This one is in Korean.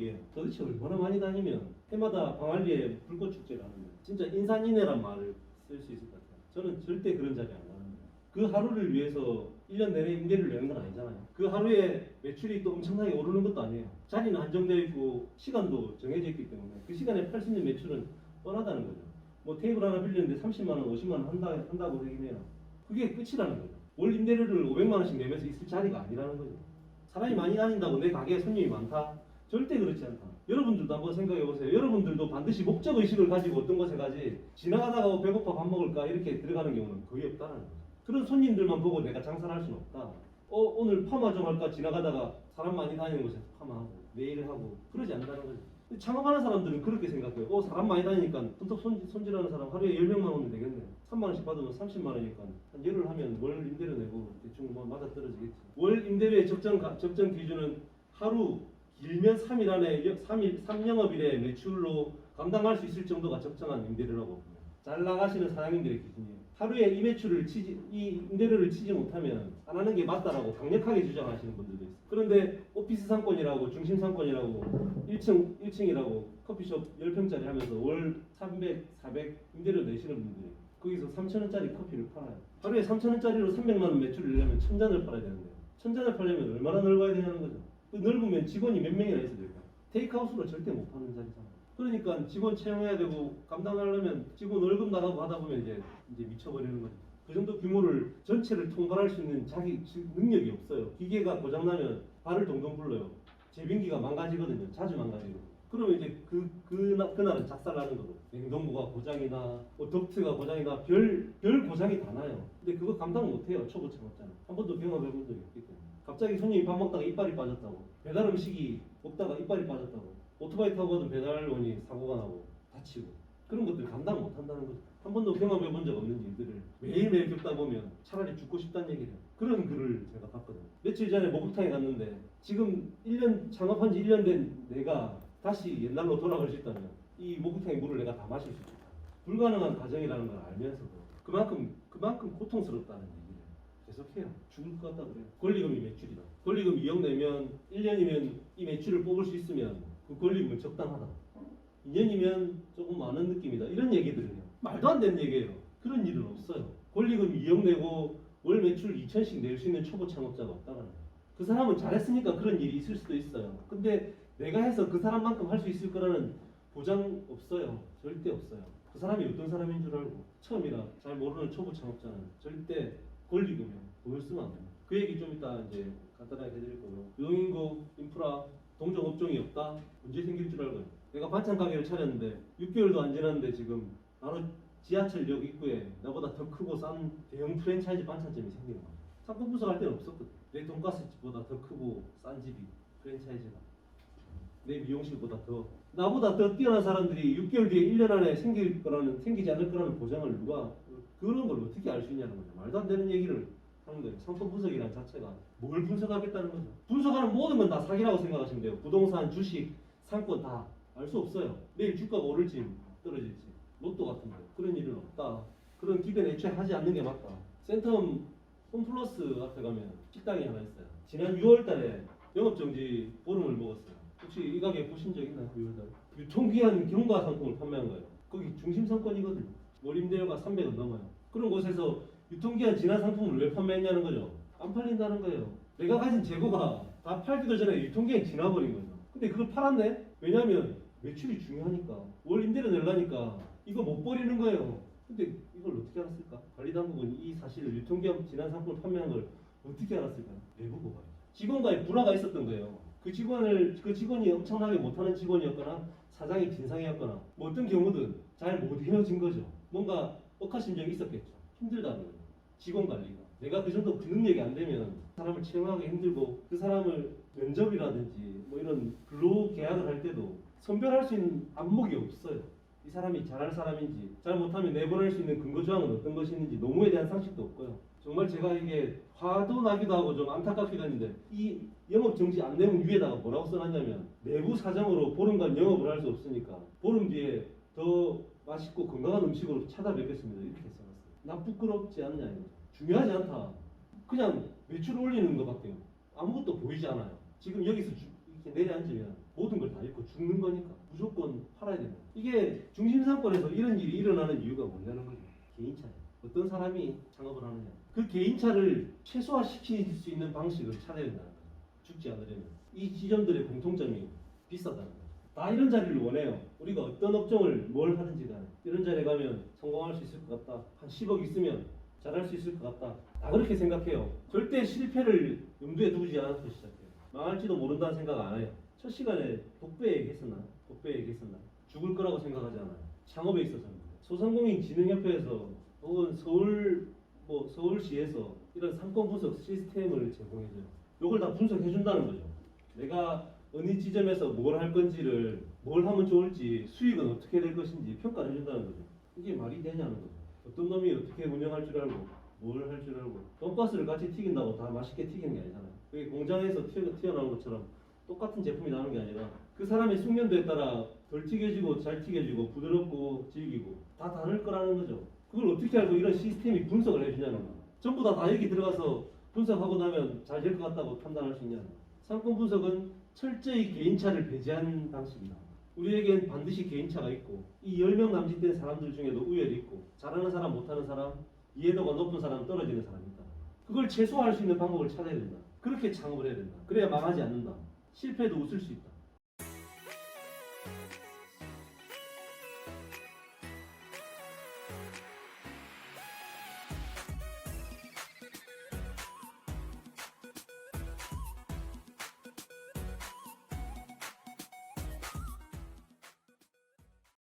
얘기해요. 도대체 얼마나 많이 다니면 해마다 광안리에 불꽃축제를 하는데 진짜 인산인해란 말을 쓸 수 있을 것 같아요. 저는 절대 그런 자리 안 가는 거예요. 그 하루를 위해서 1년 내내 임대를 내는 건 아니잖아요. 그 하루에 매출이 또 엄청나게 오르는 것도 아니에요. 자리는 한정되어 있고 시간도 정해져 있기 때문에 그 시간에 팔 수 있는 매출은 뻔하다는 거죠. 뭐 테이블 하나 빌리는데 30만 원, 50만 원 한다고 하긴 해요. 그게 끝이라는 거죠. 월 임대료를 500만 원씩 내면서 있을 자리가 아니라는 거죠. 사람이 많이 다닌다고 내 가게에 손님이 많다? 절대 그렇지 않다. 여러분들도 한번 생각해 보세요. 여러분들도 반드시 목적의식을 가지고 어떤 것에 가지 지나가다가 배고파 밥 먹을까 이렇게 들어가는 경우는 거의 없다는 거죠. 그런 손님들만 보고 내가 장사를 할 수는 없다. 오늘 파마 좀 할까 지나가다가 사람 많이 다니는 곳에서 파마하고 내일 하고 그러지 않는다는 거죠. 창업하는 사람들은 그렇게 생각해요. 사람 많이 다니니까 손톱 손질하는 사람 하루에 10명만 오면 되겠네. 3만 원씩 받으면 30만 원이니까 한 열흘 하면 월 임대료 내고 대충 뭐 맞아 떨어지겠지. 월 임대료의 적정 기준은 하루 길면 3일 안에 3영업일의 매출로 감당할 수 있을 정도가 적정한 임대료라고 봅니다. 잘 나가시는 사장님들의 기준이에요. 하루에 이 임대료를 치지 못하면 안 하는 게 맞다라고 강력하게 주장하시는 분들도 있어요. 그런데 오피스 상권이라고 중심 상권이라고 1층이라고 커피숍 10평짜리 하면서 월 300, 400 임대료 내시는 분들이 거기서 3,000원짜리 커피를 팔아요. 하루에 3,000원짜리로 300만 원 매출을 내려면 1,000잔을 팔아야 되는데요. 1,000잔을 팔려면 얼마나 넓어야 되냐는 거죠. 그 넓으면 직원이 몇 명이나 있어야 될까? 테이크아웃으로 절대 못 파는 자리잖아요. 그러니까 직원 채용해야 되고 감당하려면 직원 월급 나가고 하다 보면 이제 미쳐버리는 거죠. 그 정도 규모를 전체를 통발할 수 있는 자기 능력이 없어요. 기계가 고장나면 발을 동동 굴러요. 제빙기가 망가지거든요. 자주 망가지고. 그러면 이제 그날은 작살나는 거고. 냉동고가 고장이나 뭐 덕트가 고장이나 별 고장이 다 나요. 근데 그거 감당 못해요. 초보 창업자는. 한 번도 경험해 본 적이 없기 때문에. 갑자기 손님이 밥 먹다가 이빨이 빠졌다고. 배달 음식이 먹다가 이빨이 빠졌다고. 오토바이 타고 가던 배달원이 사고가 나고 다치고. 그런 것들 감당 못한다는 거죠. 한 번도 경험해 본 적 없는 일들을 매일매일 겪다 보면 차라리 죽고 싶다는 얘기를 해요. 그런 글을 제가 봤거든요. 며칠 전에 목욕탕에 갔는데 지금 창업한 지 1년 된 내가 다시 옛날로 돌아갈 수 있다면 이 목욕탕의 물을 내가 다 마실 수 있다. 불가능한 과정이라는 걸 알면서도 그만큼 고통스럽다는 얘기를 계속해요. 죽을 것 같다 그래요. 권리금이 매출이다. 권리금 2억 내면 1년이면 이 매출을 뽑을 수 있으면 그 권리금은 적당하다. 2년이면 조금 많은 느낌이다. 이런 얘기들을 해요. 말도 안 되는 얘기예요. 그런 일은 없어요. 권리금 2억 내고 월 매출 2천씩 낼 수 있는 초보 창업자가 없다는 거예요. 그 사람은 잘했으니까 그런 일이 있을 수도 있어요. 근데 내가 해서 그 사람만큼 할 수 있을 거라는 보장 없어요. 절대 없어요. 그 사람이 어떤 사람인 줄 알고 처음이라 잘 모르는 초보 창업자는 절대 권리금이요. 돈을 쓰면 안 됩니다. 그 얘기 좀 이따 이제 간단하게 해드릴 거고요. 유동인구, 인프라, 동종업종이 없다? 문제 생길 줄 알고요. 내가 반찬 가게를 차렸는데 6개월도 안 지났는데 지금 바로 지하철역 입구에 나보다 더 크고 싼 대형 프랜차이즈 반찬점이 생기는 거예요. 상품 분석할 때는 없었거든. 내 돈가스 집보다 더 크고 싼 집이 프랜차이즈가. 내 미용실보다 더. 나보다 더 뛰어난 사람들이 6개월 뒤에 1년 안에 생기지 않을 거라는 보장을 누가 그런 걸 어떻게 알 수 있냐는 거죠. 말도 안 되는 얘기를 하는 거예요. 상품 분석이라는 자체가 뭘 분석하겠다는 거죠. 분석하는 모든 건 다 사기라고 생각하시면 돼요. 부동산, 주식, 상권 다 알 수 없어요. 내일 주가가 오를지 떨어질지. 로또 같은 거. 그런 일은 없다. 그런 기대는 애초에 하지 않는 게 맞다. 센텀 홈플러스 앞에 가면 식당이 하나 있어요. 지난 6월 달에 영업정지 보름을 먹었어요. 혹시 이 가게 보신 적 있나요? 6월 달에? 유통기한 경과 상품을 판매한 거예요. 거기 중심 상권이거든요. 월 임대료가 300원 넘어요. 그런 곳에서 유통기한 지난 상품을 왜 판매했냐는 거죠. 안 팔린다는 거예요. 내가 가진 재고가 다 팔기도 전에 유통기한이 지나버린 거죠. 근데 그걸 팔았네? 왜냐면 매출이 중요하니까. 월 임대료 내려니까 이거 못 버리는 거예요. 근데 이걸 어떻게 알았을까? 관리당국은 이 사실을 유통기한 지난 상품을 판매한 걸 어떻게 알았을까요? 내부 고발. 직원과의 불화가 있었던 거예요. 그 직원이 엄청나게 못하는 직원이었거나 사장이 진상이었거나 뭐 어떤 경우든 잘 못 헤어진 거죠. 뭔가 억하심정이 있었겠죠. 힘들다는 거예요. 직원 관리가. 내가 그 정도 그 능력이 안 되면 사람을 채용하기 힘들고 그 사람을 면접이라든지 뭐 이런 근로 계약을 할 때도 선별할 수 있는 안목이 없어요. 이 사람이 잘할 사람인지 잘 못하면 내보낼 수 있는 근거 조항은 어떤 것이 있는지 노무에 대한 상식도 없고요. 정말 제가 이게 화도 나기도 하고 좀 안타깝기도 했는데 이 영업정지 안내문 위에다가 뭐라고 써놨냐면 내부 사정으로 보름간 영업을 할 수 없으니까 보름 뒤에 더 맛있고 건강한 음식으로 찾아뵙겠습니다. 이렇게 써놨어요. 나 부끄럽지 않냐 이거. 중요하지 않다. 그냥 매출 올리는 것밖에 아무것도 보이지 않아요. 지금 여기서 이렇게 내려앉으면 모든 걸 다 잃고 죽는 거니까 무조건 팔아야 된다. 이게 중심상권에서 이런 일이 일어나는 이유가 뭐냐는 거죠. 개인차예요. 어떤 사람이 창업을 하느냐. 그 개인차를 최소화시킬 수 있는 방식을 찾아야 된다는 거예요. 죽지 않으려면. 이 지점들의 공통점이 비싸다는 거예요. 다 이런 자리를 원해요. 우리가 어떤 업종을 뭘 하든지 간에 이런 자리에 가면 성공할 수 있을 것 같다. 한 10억 있으면 잘할 수 있을 것 같다. 다 그렇게 생각해요. 절대 실패를 염두에 두지 않아서 시작해요. 망할지도 모른다는 생각 안 해요. 첫 시간에 독배 얘기했었나? 죽을 거라고 생각하지 않아요. 창업에 있어서는. 소상공인 진흥협회에서 혹은 서울시에서 이런 상권 분석 시스템을 제공해줘요. 이걸 다 분석해준다는 거죠. 내가 어느 지점에서 뭘 할 건지를, 뭘 하면 좋을지, 수익은 어떻게 될 것인지 평가를 해준다는 거죠. 이게 말이 되냐는 거죠. 어떤 놈이 어떻게 운영할 줄 알고, 뭘 할 줄 알고, 돈가스를 같이 튀긴다고 다 맛있게 튀기는 게 아니잖아요. 그게 공장에서 튀어나온 것처럼 똑같은 제품이 나오는 게 아니라 그 사람의 숙련도에 따라 덜 튀겨지고 잘 튀겨지고 부드럽고 질기고 다 다를 거라는 거죠. 그걸 어떻게 알고 이런 시스템이 분석을 해주냐는 거예요. 전부 다 여기 들어가서 분석하고 나면 잘 될 것 같다고 판단할 수 있냐는 거예요. 상권 분석은 철저히 개인차를 배제한 방식이다. 우리에겐 반드시 개인차가 있고 이 10명 남짓된 사람들 중에도 우열이 있고 잘하는 사람 못하는 사람 이해도가 높은 사람 떨어지는 사람이 있다. 그걸 최소화할 수 있는 방법을 찾아야 된다. 그렇게 창업을 해야 된다. 그래야 망하지 않는다. 실패해도 웃을 수 있다.